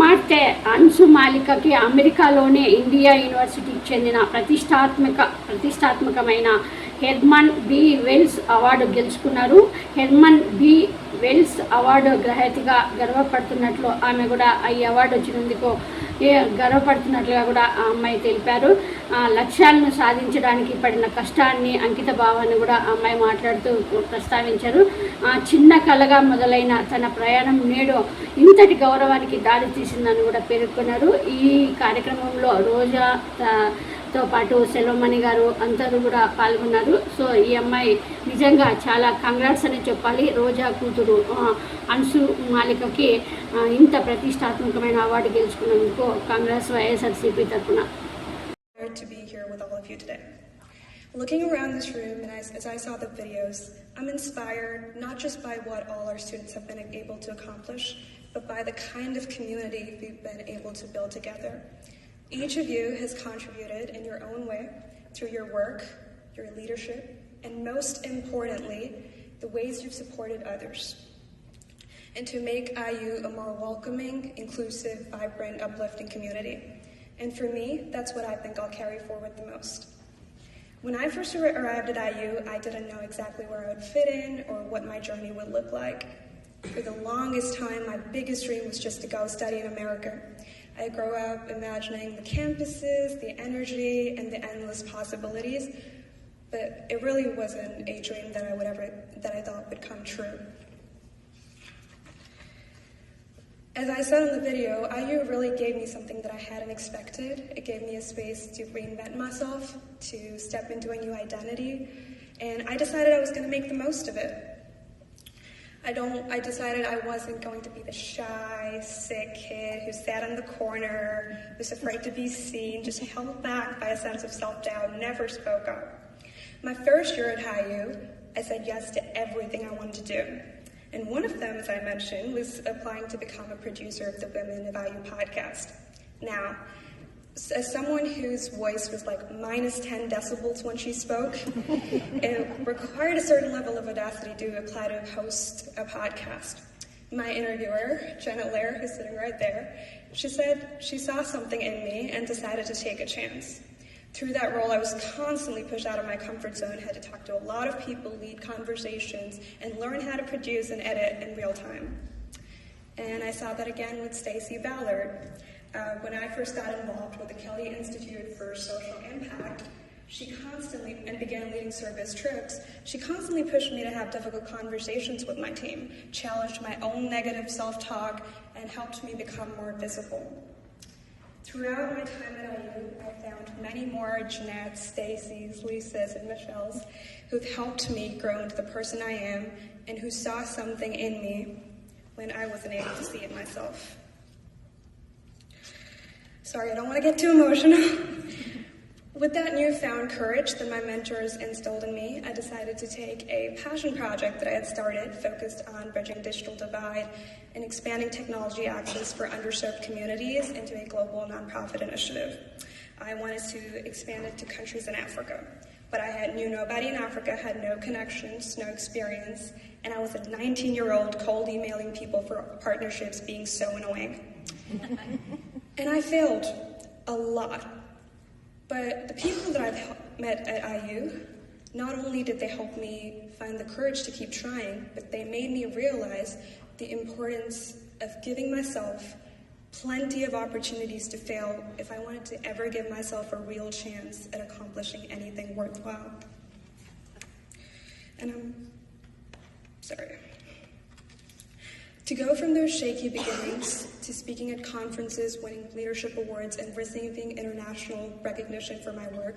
కుమార్తె అన్సు మాలికకి అమెరికాలోని ఇండియా యూనివర్సిటీకి చెందిన ప్రతిష్టాత్మకమైన హెర్మన్ బి వెల్స్ అవార్డు గెలుచుకున్నారు. హెర్మన్ బి వెల్స్ అవార్డు గ్రహీతగా గర్వపడుతున్నట్లు ఆమె కూడా ఈ అవార్డు వచ్చినందుకు గర్వపడుతున్నట్లుగా కూడా ఆ అమ్మాయి తెలిపారు. లక్ష్యాలను సాధించడానికి పడిన కష్టాన్ని, అంకిత భావాన్ని కూడా ఆ అమ్మాయి మాట్లాడుతూ ప్రస్తావించారు. చిన్న కళగా మొదలైన తన ప్రయాణం నేడు ఇంతటి గౌరవానికి దారి తీసిందని కూడా పేర్కొన్నారు. ఈ కార్యక్రమంలో రోజాతో పాటు సెల్వమణి గారు అందరూ కూడా పాల్గొన్నారు. సో ఈ అమ్మాయి నిజంగా చాలా కంగ్రాట్స్ అని చెప్పాలి. రోజా కూతురు అన్సు మాలికకి ఇంత ప్రతిష్టాత్మకమైన అవార్డు గెలుచుకున్నందుకు కాంగ్రెస్ వైఎస్ఆర్సీపీ తరఫున. To be here with all of you today. Looking around this room and as I saw the videos, I'm inspired not just by what all our students have been able to accomplish, but by the kind of community we've been able to build together. Each of you has contributed in your own way through your work, your leadership, and most importantly, the ways you've supported others. And to make IU a more welcoming, inclusive, vibrant, uplifting community. And for me, that's what I think I'll carry forward the most. When I first arrived at IU, I didn't know exactly where I would fit in or what my journey would look like. For the longest time, my biggest dream was just to go study in America. I grew up imagining the campuses, the energy, and the endless possibilities, but it really wasn't a dream that I thought would come true. As I said in the video, IU really gave me something that I hadn't expected. It gave me a space to reinvent myself, to step into a new identity, and I decided I was going to make the most of it. I decided I wasn't going to be the shy, sick kid who sat in the corner, was afraid to be seen, just held back by a sense of self-doubt, never spoke up. My first year at IU, I said yes to everything I wanted to do. And one of them, as I mentioned, was applying to become a producer of the Women of IU podcast. Now, as someone whose voice was like minus 10 decibels when she spoke, it required a certain level of audacity to apply to host a podcast. My interviewer, Jenna Lair, who's sitting right there, she said she saw something in me and decided to take a chance. Through that role, I was constantly pushed out of my comfort zone, had to talk to a lot of people, lead conversations, and learn how to produce and edit in real time. And I saw that again with Stacey Ballard. When I first got involved with the Kelly Institute for Social Impact, and began leading service trips, she constantly pushed me to have difficult conversations with my team, challenged my own negative self-talk, and helped me become more visible. Throughout my time at IU, I found many more Jeanettes, Stacy's, Lisa's, and Michelle's who've helped me grow into the person I am and who saw something in me when I wasn't able to see it myself. Sorry, I don't want to get too emotional. With that newfound courage that my mentors instilled in me, I decided to take a passion project that I had started focused on bridging digital divide and expanding technology access for underserved communities into a global nonprofit initiative. I wanted to expand it to countries in Africa, but I knew nobody in Africa, had no connections, no experience, and I was a 19-year-old cold emailing people for partnerships being so annoying. And I failed a lot. But the people that I've met at IU, not only did they help me find the courage to keep trying, but they made me realize the importance of giving myself plenty of opportunities to fail if I wanted to ever give myself a real chance at accomplishing anything worthwhile. And to go from those shaky beginnings to speaking at conferences, winning leadership awards, and receiving international recognition for my work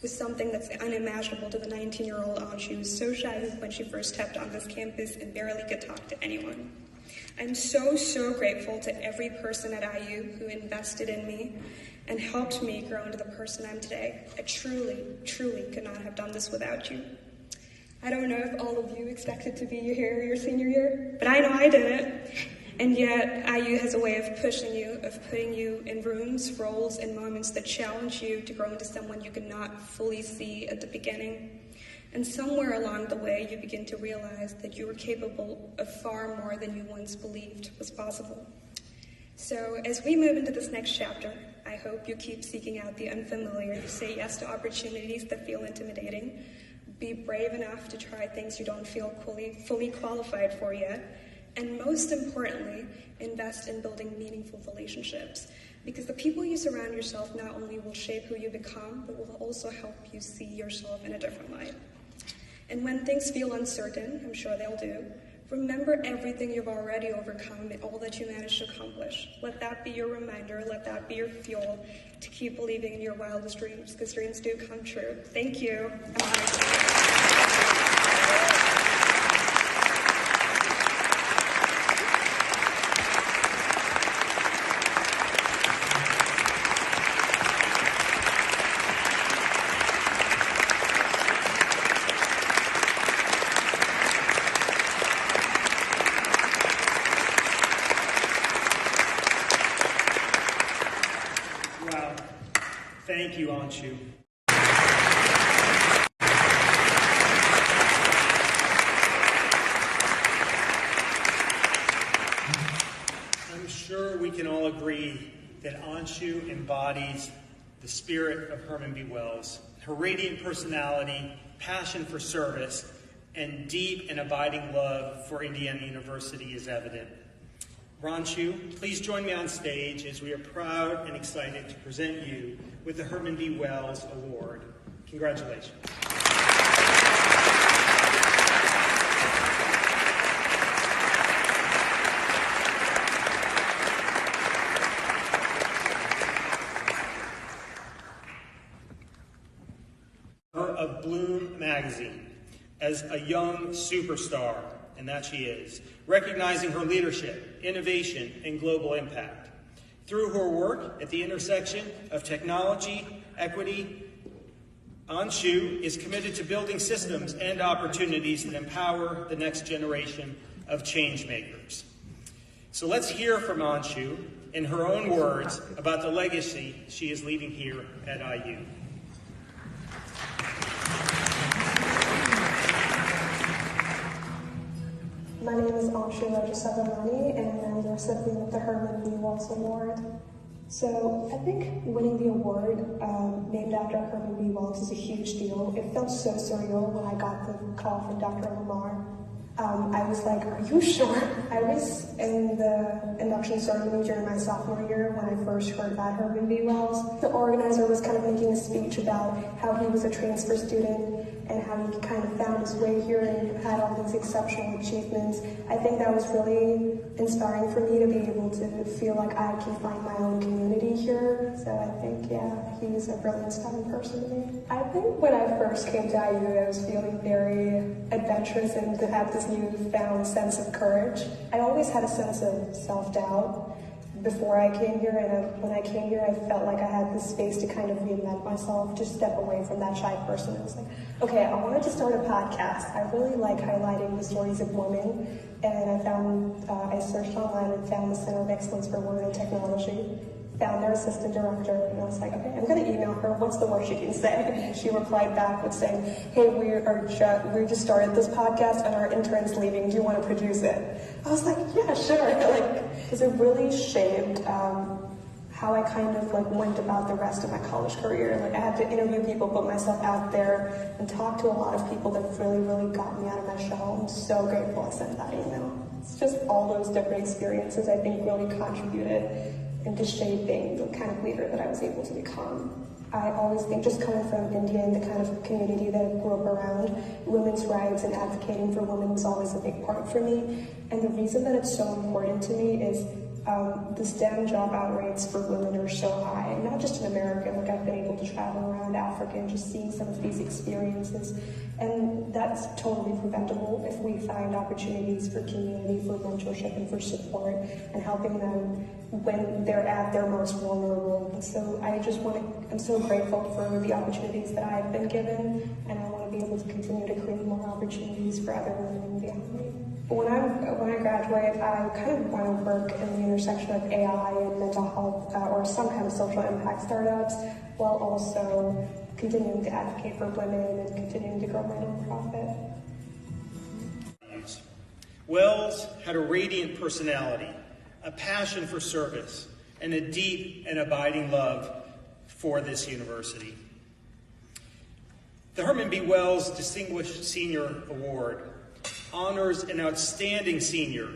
was something that's unimaginable to the 19-year-old Anj who was so shy when she first stepped on this campus and barely could talk to anyone. I'm so grateful to every person at IU who invested in me and helped me grow into the person I'm today. I truly could not have done this without you. I don't know if all of you expected to be here your senior year, but I know I didn't. And yet, IU has a way of pushing you, of putting you in rooms, roles, and moments that challenge you to grow into someone you could not fully see at the beginning. And somewhere along the way, you begin to realize that you are capable of far more than you once believed was possible. So as we move into this next chapter, I hope you keep seeking out the unfamiliar, you say yes to opportunities that feel intimidating, be brave enough to try things you don't feel fully qualified for yet, and most importantly, invest in building meaningful relationships. Because the people you surround yourself not only will shape who you become, but will also help you see yourself in a different light. And when things feel uncertain, I'm sure they'll do, remember everything you've already overcome and all that you managed to accomplish. Let that be your reminder, let that be your fuel to keep believing in your wildest dreams, because dreams do come true. Thank you. Wow. Thank you, Anshu. I'm sure we can all agree that Anshu embodies the spirit of Herman B. Wells. Her radiant personality, passion for service, and deep and abiding love for Indiana University is evident. Anshu, please join me on stage as we are proud and excited to present you with the Herman B. Wells Award. Congratulations. Of Bloom magazine as a young superstar, and that she is, recognizing her leadership, innovation, and global impact. Through her work at the intersection of technology, equity, Anshu is committed to building systems and opportunities that empower the next generation of change makers. So let's hear from Anshu in her own words about the legacy she is leaving here at IU. My name is Anshu Rajasavamani, and I'm the recipient of the Herman B. Wells Award. So I think winning the award named after Herman B. Wells is a huge deal. It felt so surreal when I got the call from Dr. Lamar. I was like, are you sure? I was in the induction ceremony during my sophomore year when I first heard about Herman B. Wells. The organizer was kind of making a speech about how he was a transfer student and how he kind of found his way here and had all these exceptional achievements. I think that was really inspiring for me to be able to feel like I can find my own community here. So I think, yeah, he's a really inspiring person to me. I think when I first came to IU, I was feeling very adventurous and to have this newfound sense of courage. I always had a sense of self-doubt before I came here, and when I came here, I felt like I had this space to kind of reinvent myself, to step away from that shy person. I was like, okay, I wanted to start a podcast. I really like highlighting the stories of women, and I searched online and found the Center of Excellence for Women in Technology, found their assistant director, and I was like, okay, I'm gonna email her, what's the worst she can say? And she replied back with saying, hey, we just started this podcast and our intern's leaving, do you wanna produce it? I was like, yeah, sure. Because it really shaped how I kind of went about the rest of my college career. I had to interview people, put myself out there, and talk to a lot of people that really, really got me out of my shell. I'm so grateful I sent that email. It's just all those different experiences I think really contributed into shaping the kind of leader that I was able to become. I always think, just coming from India and the kind of community that I grew up around, women's rights and advocating for women was always a big part for me. And the reason that it's so important to me is the STEM job out rates for women are so high, and not just in America. I've been able to travel around Africa and just seeing some of these experiences, and that's totally preventable if we find opportunities for community, for mentorship, and for support, and helping them when they're at their most vulnerable. And so I'm so grateful for the opportunities that I've been given, and I want to be able to continue to create more opportunities for other women beyond me. When I graduate, I kind of want to work in the intersection of AI and mental health or some kind of social impact startups, while also continuing to advocate for women and continuing to grow my nonprofit. Wells had a radiant personality, a passion for service, and a deep and abiding love for this university. The Herman B. Wells Distinguished Senior Award honors an outstanding senior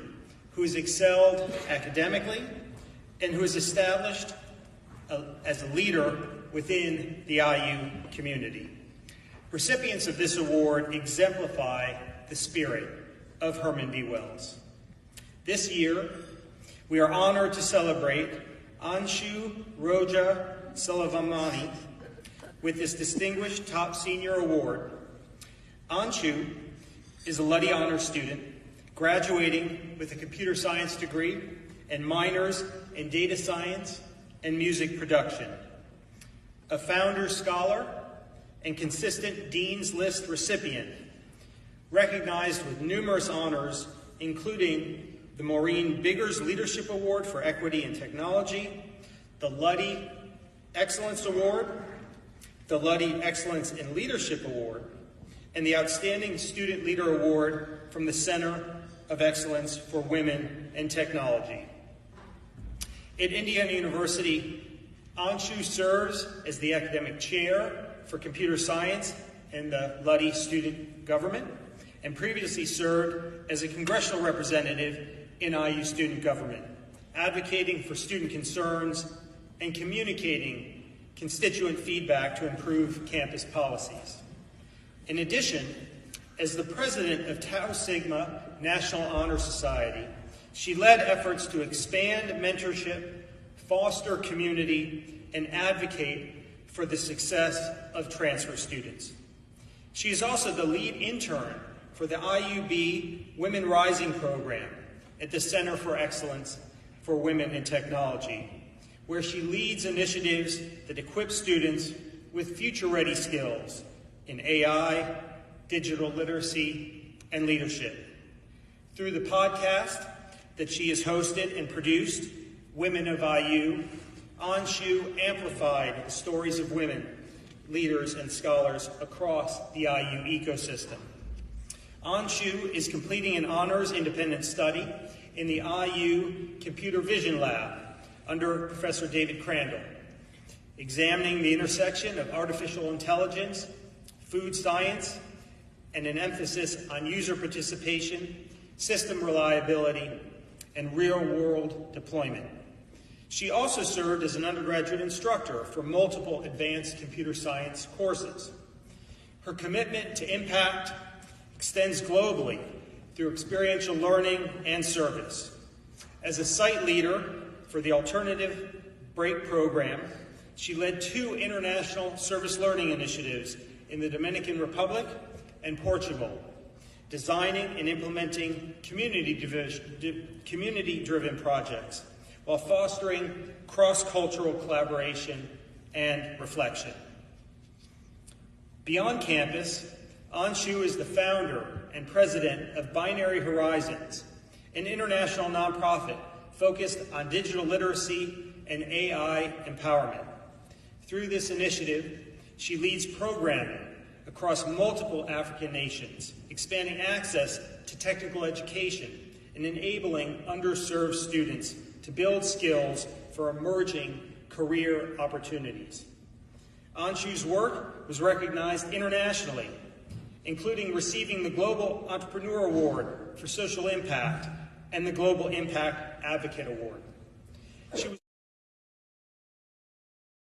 who has excelled academically and who is established as a leader within the IU community. Recipients of this award exemplify the spirit of Herman B. Wells. This year, we are honored to celebrate Anshu Roja Salavamani with this distinguished top senior award. Anshu is a Luddy Honors student, graduating with a computer science degree and minors in data science and music production. A Founders Scholar and consistent Dean's List recipient, recognized with numerous honors, including the Maureen Biggers Leadership Award for Equity and Technology, the Luddy Excellence Award, the Luddy Excellence in Leadership Award, and the Outstanding Student Leader Award from the Center of Excellence for Women in Technology. At Indiana University, Anshu serves as the academic chair for computer science in the Luddy Student Government, and previously served as a congressional representative in IU student government, advocating for student concerns and communicating constituent feedback to improve campus policies. In addition, as the president of Tau Sigma National Honor Society, she led efforts to expand mentorship, foster community, and advocate for the success of transfer students. She is also the lead intern for the IUB Women Rising program at the Center for Excellence for Women in Technology, where she leads initiatives that equip students with future-ready skills in AI, digital literacy, and leadership. Through the podcast that she has hosted and produced, Women of IU, Anshu amplified the stories of women, leaders, and scholars across the IU ecosystem. Anshu is completing an honors independent study in the IU Computer Vision Lab under Professor David Crandall, examining the intersection of artificial intelligence, food science, and an emphasis on user participation, system reliability, and real-world deployment. She also served as an undergraduate instructor for multiple advanced computer science courses. Her commitment to impact extends globally through experiential learning and service. As a site leader for the Alternative Break program, she led 2 international service learning initiatives in the Dominican Republic and Portugal, designing and implementing community-driven projects while fostering cross-cultural collaboration and reflection. Beyond campus, Anshu is the founder and president of Binary Horizons, an international nonprofit focused on digital literacy and AI empowerment. Through this initiative, she leads programming across multiple African nations, expanding access to technical education and enabling underserved students to build skills for emerging career opportunities. Anshu's work was recognized internationally, including receiving the Global Entrepreneur Award for Social Impact and the Global Impact Advocate Award. She was